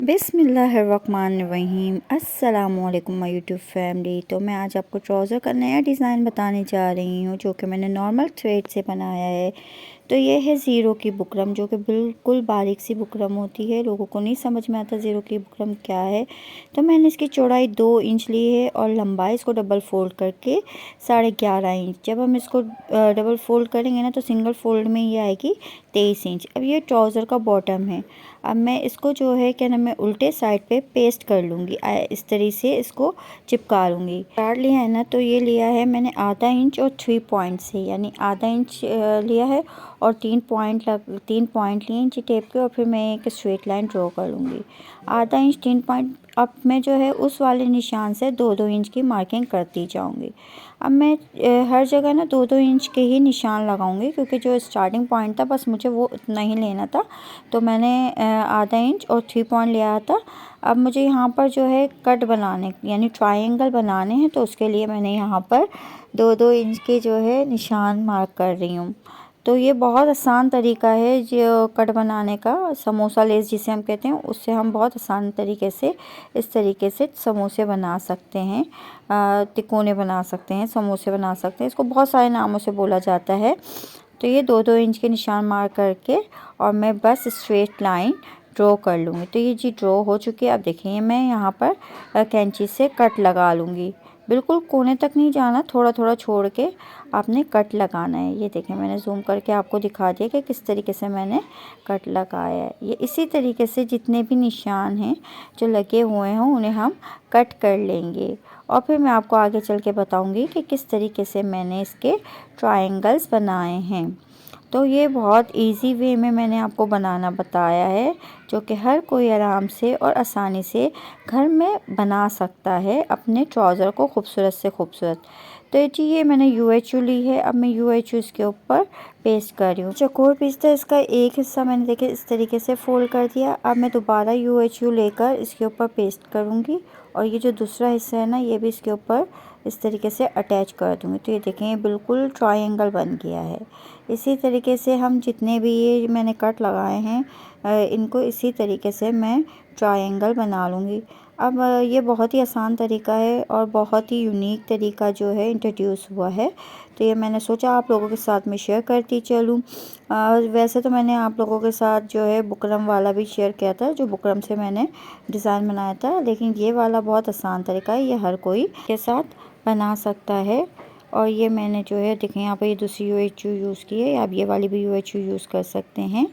बिस्मिल्लाहिर्रहमानिर्रहीम अस्सलामुअलैकुम my YouTube family. तो मैं आज आपको ट्राउज़र का नया डिज़ाइन बताने जा रही हूँ, जो कि मैंने नॉर्मल थ्रेड से बनाया है। तो ये है ज़ीरो की बुकरम, जो कि बिल्कुल बारीक सी बुकरम होती है। लोगों को नहीं समझ में आता ज़ीरो की बुकरम क्या है। तो मैंने इसकी चौड़ाई 2 इंच ली है और लंबाई इसको डबल फोल्ड करके 11.5 इंच। जब हम इसको डबल फोल्ड करेंगे ना, तो सिंगल फोल्ड में ये आएगी 23 इंच। अब ये ट्राउज़र का बॉटम है। अब मैं इसको जो है क्या नाम है, उल्टे साइड पे पेस्ट कर लूँगी। इस तरीके से इसको चिपका लूँगी। कार्ड लिया है ना, तो ये लिया है मैंने आधा इंच और 3 पॉइंट से, यानी आधा इंच लिया है और 3 पॉइंट लिए इंची टेप के। और फिर मैं एक स्ट्रेट लाइन ड्रॉ कर लूँगी। आधा इंच 3 पॉइंट। अब मैं जो है उस वाले निशान से 2-2 इंच की मार्किंग करती जाऊँगी। अब मैं हर जगह ना 2-2 इंच के ही निशान लगाऊंगी, क्योंकि जो स्टार्टिंग पॉइंट था बस मुझे वो उतना ही लेना था। तो मैंने आधा इंच और 3 पॉइंट लिया था। अब मुझे यहाँ पर जो है कट बनाने, यानी ट्रायंगल बनाने हैं, तो उसके लिए मैंने यहाँ पर 2-2 इंच के जो है निशान मार्क कर रही हूँ। तो ये बहुत आसान तरीका है जो कट बनाने का। समोसा लेस जिसे हम कहते हैं, उससे हम बहुत आसान तरीके से इस तरीके से समोसे बना सकते हैं, तिकोने बना सकते हैं, समोसे बना सकते हैं। इसको बहुत सारे नामों से बोला जाता है। तो ये 2-2 इंच के निशान मार्क करके और मैं बस स्ट्रेट लाइन ड्रॉ कर लूँगी। तो ये जी ड्रॉ हो चुकी है। अब देखिए मैं यहाँ पर कैंची से कट लगा लूँगी। बिल्कुल कोने तक नहीं जाना, थोड़ा थोड़ा छोड़ के आपने कट लगाना है। ये देखें, मैंने जूम करके आपको दिखा दिया कि किस तरीके से मैंने कट लगाया है। ये इसी तरीके से जितने भी निशान हैं जो लगे हुए हैं उन्हें हम कट कर लेंगे। और फिर मैं आपको आगे चल के बताऊँगी कि किस तरीके से मैंने इसके ट्रायंगल्स बनाए हैं। तो ये बहुत इजी वे में मैंने आपको बनाना बताया है, जो कि हर कोई आराम से और आसानी से घर में बना सकता है अपने ट्राउज़र को खूबसूरत से खूबसूरत। तो जी ये मैंने यूएचयू ली है। अब मैं यूएचयू इसके ऊपर पेस्ट कर रही हूँ। चौकोर पीस था, इसका एक हिस्सा मैंने देखे इस तरीके से फोल्ड कर दिया। अब मैं दोबारा यूएचयू लेकर इसके ऊपर पेस्ट करूँगी और ये जो दूसरा हिस्सा है ना, ये भी इसके ऊपर इस तरीके से अटैच कर दूँगी। तो ये देखें, ये बिल्कुल ट्रायंगल बन गया है। इसी तरीके से हम जितने भी ये मैंने कट लगाए हैं, इनको इसी तरीके से मैं ट्रायंगल बना लूँगी। अब ये बहुत ही आसान तरीका है और बहुत ही यूनिक तरीका जो है इंट्रोड्यूस हुआ है। तो ये मैंने सोचा आप लोगों के साथ में शेयर करती चलूँ। वैसे तो मैंने आप लोगों के साथ जो है बुकरम वाला भी शेयर किया था, जो बुकरम से मैंने डिज़ाइन बनाया था, लेकिन ये वाला बहुत आसान तरीका है। ये हर कोई के साथ बना सकता है। और ये मैंने जो है देखें, यहाँ पर ये दूसरी यूएचयू यूज़ की है। आप ये वाली भी यूएचयू यूज़ कर सकते हैं।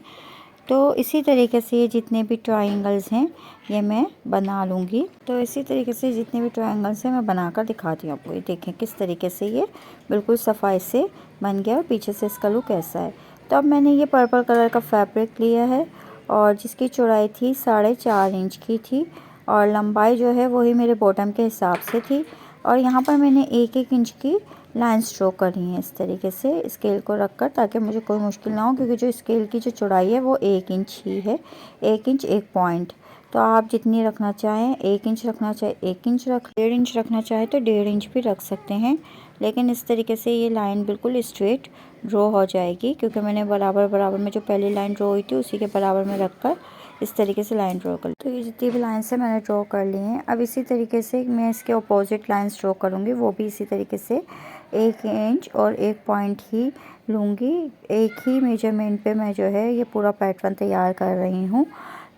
तो इसी तरीके से ये जितने भी ट्रायंगल्स हैं ये मैं बना लूँगी। तो इसी तरीके से जितने भी ट्रायंगल्स हैं मैं बनाकर दिखाती हूँ आपको। ये देखें किस तरीके से ये बिल्कुल सफाई से बन गया और पीछे से इसका लुक ऐसा है। तो अब मैंने ये पर्पल कलर का फैब्रिक लिया है और जिसकी चौड़ाई थी 4.5 इंच की थी और लंबाई जो है वही मेरे बॉटम के हिसाब से थी। और यहाँ पर मैंने 1-1 इंच की लाइन्स ड्रॉ करी हैं इस तरीके से स्केल को रखकर, ताकि मुझे कोई मुश्किल ना हो, क्योंकि जो स्केल की जो चौड़ाई है वो 1 इंच ही है। 1 इंच 1 पॉइंट। तो आप जितनी रखना चाहें, 1 इंच रखना चाहे 1 इंच रख, 1.5 इंच रखना चाहे तो 1.5 इंच भी रख सकते हैं। लेकिन इस तरीके से ये लाइन बिल्कुल स्ट्रेट ड्रॉ हो जाएगी, क्योंकि मैंने बराबर बराबर में जो पहली लाइन ड्रॉ हुई थी उसी के बराबर में रख कर इस तरीके से लाइन ड्रॉ कर। तो ये जितनी भी लाइन से मैंने ड्रॉ कर ली हैं। अब इसी तरीके से मैं इसके अपोजिट लाइंस ड्रॉ करूँगी, वो भी इसी तरीके से 1 इंच और 1 पॉइंट ही लूँगी। एक ही मेजरमेंट पे मैं जो है ये पूरा पैटर्न तैयार कर रही हूँ।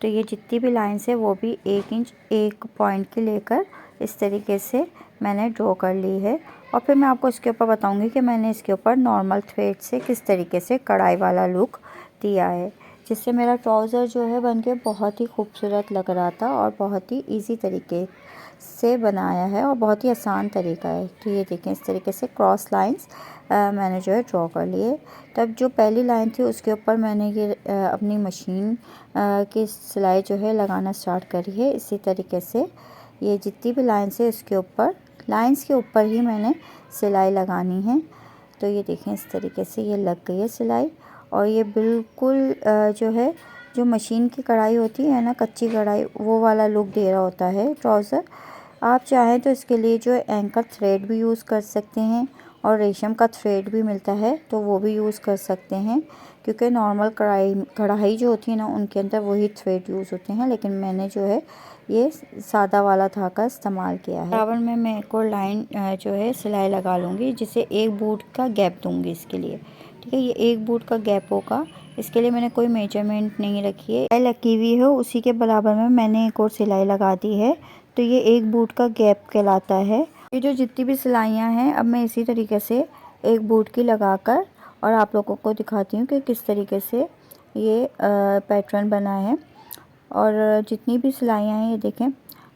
तो ये जितनी भी लाइंस है वो भी 1 इंच 1 पॉइंट की लेकर इस तरीके से मैंने ड्रॉ कर ली है। और फिर मैं आपको इसके ऊपर बताऊँगी कि मैंने इसके ऊपर नॉर्मल थ्रेड से किस तरीके से कढ़ाई वाला लुक दिया है, जिससे मेरा ट्राउज़र जो है बनके बहुत ही खूबसूरत लग रहा था और बहुत ही इजी तरीके से बनाया है और बहुत ही आसान तरीका है। तो ये देखें इस तरीके से क्रॉस लाइंस मैंने जो है ड्रॉ कर लिए। तब जो पहली लाइन थी उसके ऊपर मैंने ये अपनी मशीन की सिलाई जो है लगाना स्टार्ट करी है। इसी तरीके से ये जितनी भी लाइन्स है इसके ऊपर, लाइंस के ऊपर ही मैंने सिलाई लगानी है। तो ये देखें इस तरीके से ये लग गई है सिलाई। और ये बिल्कुल जो है, जो मशीन की कढ़ाई होती है ना, कच्ची कढ़ाई, वो वाला लुक दे रहा होता है ट्राउज़र। आप चाहें तो इसके लिए जो एंकर थ्रेड भी यूज़ कर सकते हैं और रेशम का थ्रेड भी मिलता है तो वो भी यूज़ कर सकते हैं। क्योंकि नॉर्मल कढ़ाई जो होती है ना उनके अंदर वही थ्रेड यूज़ होते हैं, लेकिन मैंने जो है ये सादा वाला धागा इस्तेमाल किया है। बराबर में मैं एक और लाइन जो है सिलाई लगा लूँगी, जिसे एक बूट का गैप दूँगी इसके लिए। ठीक है, ये एक बूट का गैप होगा, इसके लिए मैंने कोई मेजरमेंट नहीं रखी है। सिलाई लगी हुई है उसी के बराबर में मैंने एक और सिलाई लगा दी है, तो ये एक बूट का गैप कहलाता है। ये जो जितनी भी सिलाइयाँ हैं अब मैं इसी तरीके से एक बूट की लगाकर और आप लोगों को दिखाती हूँ कि किस तरीके से ये पैटर्न बना है। और जितनी भी सिलाइयाँ हैं ये देखें,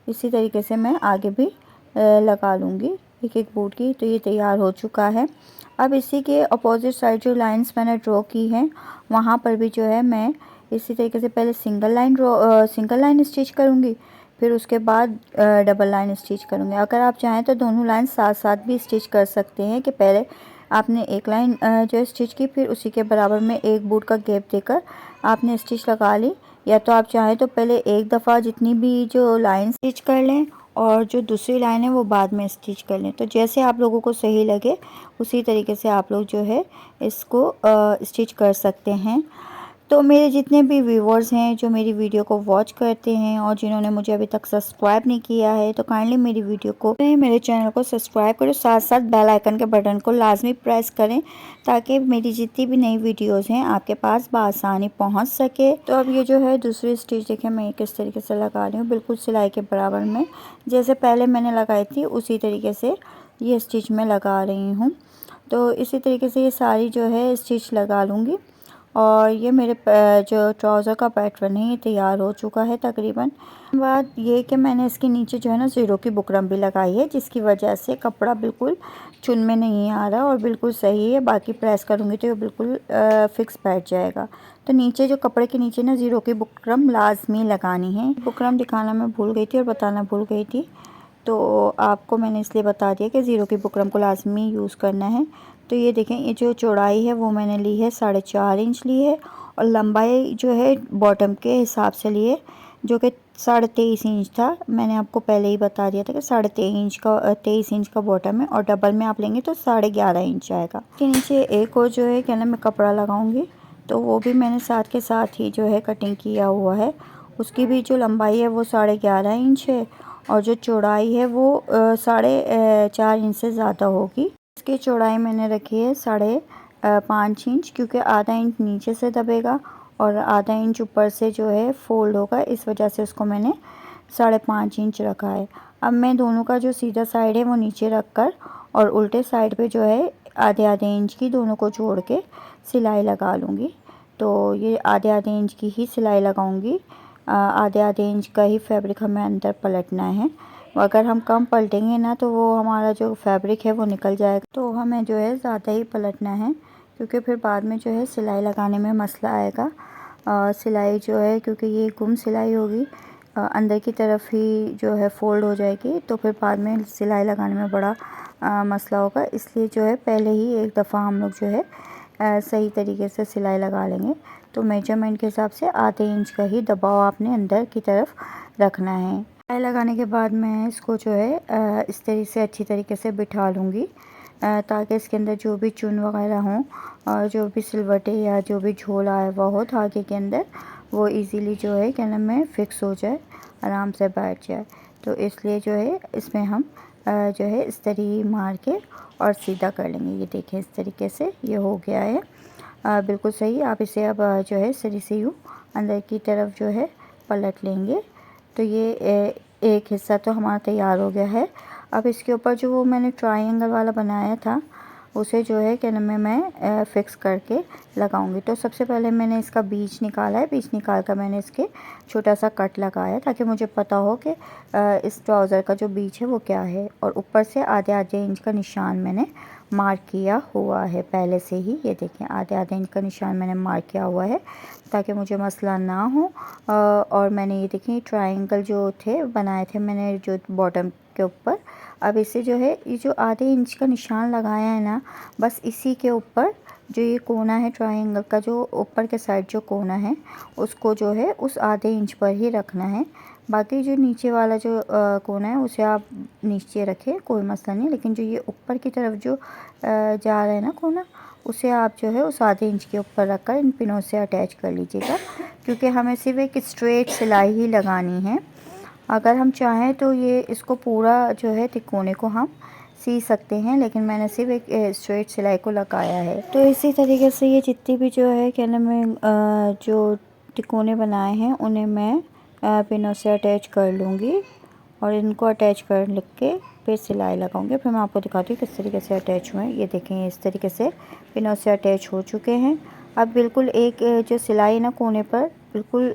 इसी तरीके से मैं आगे भी लगा लूँगी एक एक बूट की। तो ये तैयार हो चुका है। अब इसी के अपोजिट साइड जो लाइंस मैंने ड्रॉ की हैं वहाँ पर भी जो है मैं इसी तरीके से पहले सिंगल लाइन स्टिच करूँगी, फिर उसके बाद डबल लाइन स्टिच करूँगी। अगर आप चाहें तो दोनों लाइन साथ साथ भी स्टिच कर सकते हैं कि पहले आपने एक लाइन जो है स्टिच की, फिर उसी के बराबर में एक बूट का गैप देकर आपने स्टिच लगा ली। या तो आप चाहें तो पहले एक दफ़ा जितनी भी जो लाइन स्टिच कर लें और जो दूसरी लाइन है वो बाद में स्टिच कर लें। तो जैसे आप लोगों को सही लगे उसी तरीके से आप लोग जो है इसको स्टिच कर सकते हैं। तो मेरे जितने भी व्यूवर्स हैं जो मेरी वीडियो को वॉच करते हैं और जिन्होंने मुझे अभी तक सब्सक्राइब नहीं किया है, तो काइंडली मेरी वीडियो को मेरे चैनल को सब्सक्राइब करो, साथ साथ बेल आइकन के बटन को लाजमी प्रेस करें ताकि मेरी जितनी भी नई वीडियोस हैं आपके पास बआसानी पहुंच सके। तो अब ये जो है दूसरी स्टिच देखें मैं किस तरीके से लगा रही हूँ, बिल्कुल सिलाई के बराबर में जैसे पहले मैंने लगाई थी उसी तरीके से ये स्टिच में लगा रही हूँ। तो इसी तरीके से ये सारी जो है स्टिच लगा लूँगी और ये मेरे जो ट्राउज़र का पैटर्न है ये तैयार हो चुका है तकरीबन। बात ये कि मैंने इसके नीचे जो है ना ज़ीरो की बुकरम भी लगाई है, जिसकी वजह से कपड़ा बिल्कुल चुन में नहीं आ रहा और बिल्कुल सही है। बाकी प्रेस करूँगी तो ये बिल्कुल फिक्स बैठ जाएगा। तो नीचे जो कपड़े के नीचे ना ज़ीरो की बुकरम लाजमी लगानी है। बुकरम दिखाना मैं भूल गई थी और बताना भूल गई थी, तो आपको मैंने इसलिए बता दिया कि ज़ीरो की बुकरम को लाजमी यूज़ करना है। तो ये देखें, ये जो चौड़ाई है वो मैंने ली है 4.5 इंच ली है और लंबाई जो है बॉटम के हिसाब से ली है जो कि 23.5 इंच था। मैंने आपको पहले ही बता दिया था कि 23 इंच का बॉटम है और डबल में आप लेंगे तो 11.5 इंच आएगा। इसके नीचे एक और जो है क्या ना मैं कपड़ा लगाऊंगी, तो वो भी मैंने साथ के साथ ही जो है कटिंग किया हुआ है। उसकी भी जो लंबाई है वो 11.5 इंच है और जो चौड़ाई है वो 4.5 इंच से ज़्यादा होगी। इसकी चौड़ाई मैंने रखी है 5.5 इंच, क्योंकि आधा इंच नीचे से दबेगा और आधा इंच ऊपर से जो है फोल्ड होगा, इस वजह से उसको मैंने 5.5 इंच रखा है। अब मैं दोनों का जो सीधा साइड है वो नीचे रख कर और उल्टे साइड पे जो है आधे आधे इंच की दोनों को जोड़ के सिलाई लगा लूँगी। तो ये आधे आधे इंच की ही सिलाई लगाऊँगी। आधे आधे इंच का ही फैब्रिक हमें अंदर पलटना है। अगर हम कम पलटेंगे ना तो वो हमारा जो फैब्रिक है वो निकल जाएगा। तो हमें जो है ज़्यादा ही पलटना है, क्योंकि फिर बाद में जो है सिलाई लगाने में मसला आएगा। सिलाई जो है क्योंकि ये गुम सिलाई होगी, अंदर की तरफ ही जो है फ़ोल्ड हो जाएगी, तो फिर बाद में सिलाई लगाने में बड़ा मसला होगा। इसलिए जो है पहले ही एक दफ़ा हम लोग जो है सही तरीके से सिलाई लगा लेंगे। तो मेजरमेंट के हिसाब से आधे इंच का ही दबाव आपने अंदर की तरफ रखना है। सिलाई लगाने के बाद मैं इसको जो है इस तरीके से अच्छी तरीके से बिठा लूँगी, ताकि इसके अंदर जो भी चुन वगैरह हों और जो भी सिलवटें या जो भी झोल आया हुआ हो धागे के अंदर, वो इजीली जो है क्या नाम है फिक्स हो जाए, आराम से बैठ जाए। तो इसलिए जो है इसमें हम जो है इस तरीके मार के और सीधा कर लेंगे। ये देखें इस तरीके से ये हो गया है बिल्कुल सही। आप इसे अब जो है सही से यूँ अंदर की तरफ जो है पलट लेंगे। तो ये एक हिस्सा तो हमारा तैयार हो गया है। अब इसके ऊपर जो वो मैंने ट्रायंगल वाला बनाया था उसे जो है क्या नाम है मैं फ़िक्स करके लगाऊंगी। तो सबसे पहले मैंने इसका बीच निकाला है, बीच निकाल कर मैंने इसके छोटा सा कट लगाया ताकि मुझे पता हो कि इस ट्राउज़र का जो बीच है वो क्या है। और ऊपर से आधे आधे इंच का निशान मैंने मार्क किया हुआ है पहले से ही। ये देखें आधे आधे इंच का निशान मैंने मार्क किया हुआ है ताकि मुझे मसला ना हो। और मैंने ये देखें ट्रायंगल जो थे बनाए थे मैंने जो बॉटम के ऊपर। अब इसे जो है ये जो आधे इंच का निशान लगाया है ना, बस इसी के ऊपर जो ये कोना है ट्रायंगल का, जो ऊपर के साइड जो कोना है उसको जो है उस आधे इंच पर ही रखना है। बाकी जो नीचे वाला जो कोना है उसे आप नीचे रखें, कोई मसला नहीं, लेकिन जो ये ऊपर की तरफ जो जा रहा है ना कोना, उसे आप जो है उस आधे इंच के ऊपर रखकर इन पिनों से अटैच कर लीजिएगा, क्योंकि हमें सिर्फ एक स्ट्रेट सिलाई ही लगानी है। अगर हम चाहें तो ये इसको पूरा जो है तिकोने को हम सी सकते हैं, लेकिन मैंने सिर्फ एक स्ट्रेट सिलाई को लगाया है। तो इसी तरीके से ये जितनी भी जो है क्या नाम है जो तिकोने बनाए हैं उन्हें मैं पिनों से अटैच कर लूँगी और इनको अटैच कर लिख के फिर सिलाई लगाऊंगी। फिर मैं आपको दिखाती हूँ किस तरीके से अटैच हुए हैं। ये देखें, इस तरीके से पिनों से अटैच हो चुके हैं। अब बिल्कुल एक जो सिलाई ना कोने पर बिल्कुल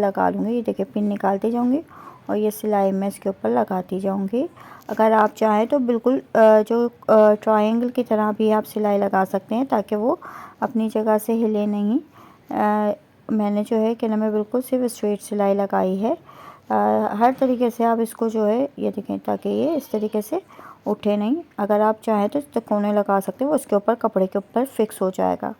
लगा लूँगी। ये देखिए, पिन निकालती जाऊँगी और ये सिलाई मैं इसके ऊपर लगाती जाऊँगी। अगर आप चाहें तो बिल्कुल जो ट्रायंगल की तरह भी आप सिलाई लगा सकते हैं, ताकि वो अपनी जगह से हिले नहीं। मैंने जो है कि ना मैं बिल्कुल सिर्फ स्ट्रेट सिलाई लगाई है। हर तरीके से आप इसको जो है ये देखें, ताकि ये इस तरीके से उठे नहीं। अगर आप चाहें तो तिकोने लगा सकते हैं, वो उसके ऊपर कपड़े के ऊपर फिक्स हो जाएगा।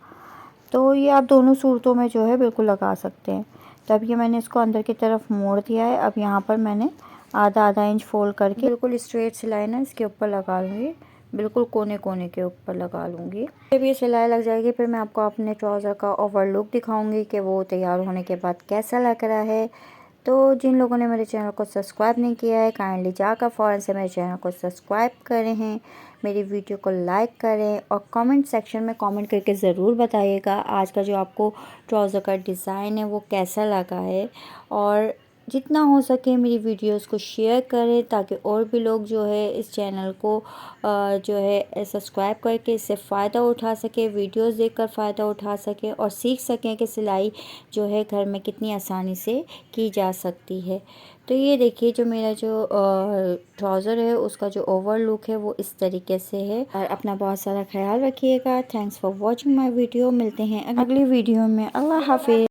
तो ये आप दोनों सूरतों में जो है बिल्कुल लगा सकते हैं। तो अब ये मैंने इसको अंदर की तरफ मोड़ दिया है। अब यहाँ पर मैंने आधा इंच फोल्ड करके बिल्कुल स्ट्रेट सिलाई ना इसके ऊपर लगा लूँगी, बिल्कुल कोने कोने के ऊपर लगा लूँगी। जब ये सिलाई लग जाएगी फिर मैं आपको अपने ट्राउज़र का ओवर लुक दिखाऊंगी कि वो तैयार होने के बाद कैसा लग रहा है। तो जिन लोगों ने मेरे चैनल को सब्सक्राइब नहीं किया है, काइंडली जाकर फ़ौरन से मेरे चैनल को सब्सक्राइब करें हैं, मेरी वीडियो को लाइक करें और कमेंट सेक्शन में कमेंट करके ज़रूर बताइएगा आज का जो आपको ट्राउज़र का डिज़ाइन है वो कैसा लगा है। और जितना हो सके मेरी वीडियोस को शेयर करें, ताकि और भी लोग जो है इस चैनल को जो है सब्सक्राइब करके इससे फ़ायदा उठा सके, वीडियोस देखकर फ़ायदा उठा सके और सीख सकें कि सिलाई जो है घर में कितनी आसानी से की जा सकती है। तो ये देखिए, जो मेरा जो ट्राउज़र है उसका जो ओवर लुक है वो इस तरीके से है। और अपना बहुत सारा ख्याल रखिएगा। Thanks for watching my video. मिलते हैं अगली वीडियो में। अल्लाह हाफिज़।